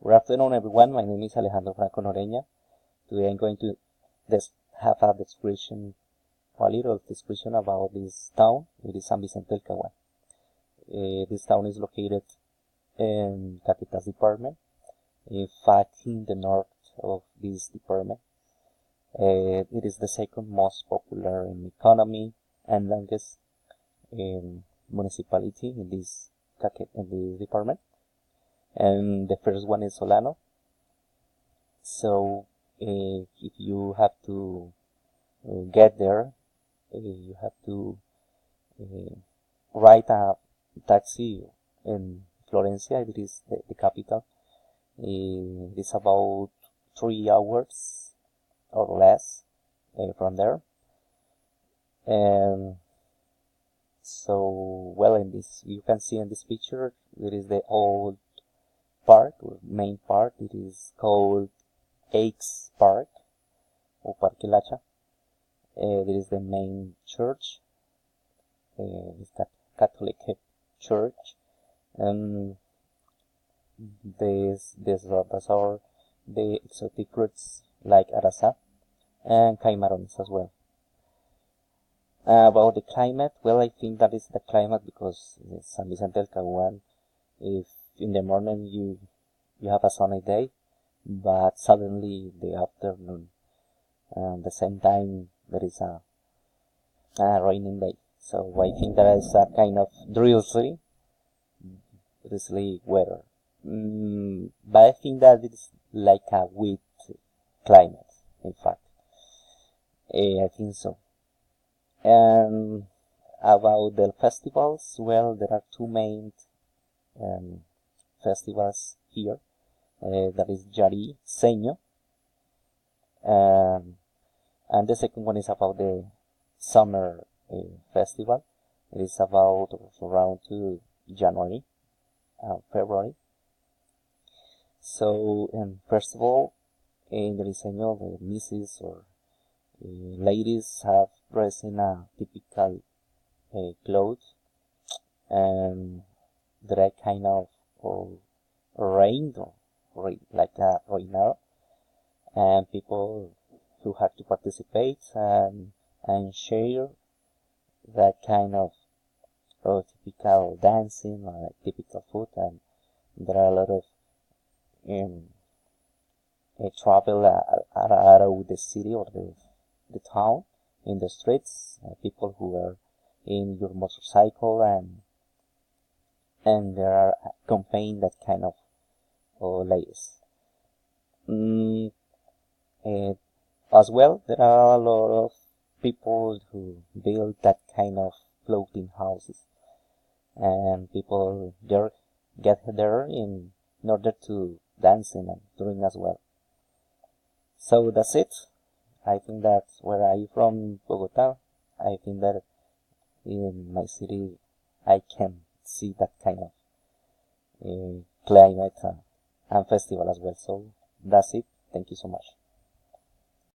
Good afternoon, everyone. My name is Alejandro Franco Noreña. Today I'm going to have a little description about this town. It is San Vicente del Caguán. This town is located in Caquetá department, in fact, in the north of this department. It is the second most popular in economy and longest municipality in this department. And the first one is Solano. So if you have to get there, you have to ride a taxi in Florencia. It is the capital. It is about 3 hours or less from there. And so, well, in this, you can see in this picture, it is the old park, or main park. It is called Aix Park, or Parque Lacha. There is the main church. It's the Catholic church. These are the exotic fruits like arasa and caimarones as well. About the climate, well, I think that is the climate because San Vicente del Caguán, if in the morning you have a sunny day, but suddenly the afternoon, the same time there is a raining day. So I think that is a kind of drizzly weather. But I think that it's like a wet climate, in fact. I think so. And about the festivals, well, there are two main festivals here. That is Yari Seño. And the second one is about the summer festival. It is about around to January, February. So, first of all, in the Seño, the misses or ladies have dressed in a typical clothes, and there are kind of rain or like a reinado, and people who have to participate and share that kind of typical dancing or like typical food, and there are a lot of travel out of the city or the town in the streets, people who are in your motorcycle, and there are accompanying that kind of ladies. As well, there are a lot of people who build that kind of floating houses, and people there get there in order to dancing and doing as well. So that's it. I think that where I'm from, Bogota, I think that in my city I can see that kind of climate and festival as well. So that's it. Thank you so much.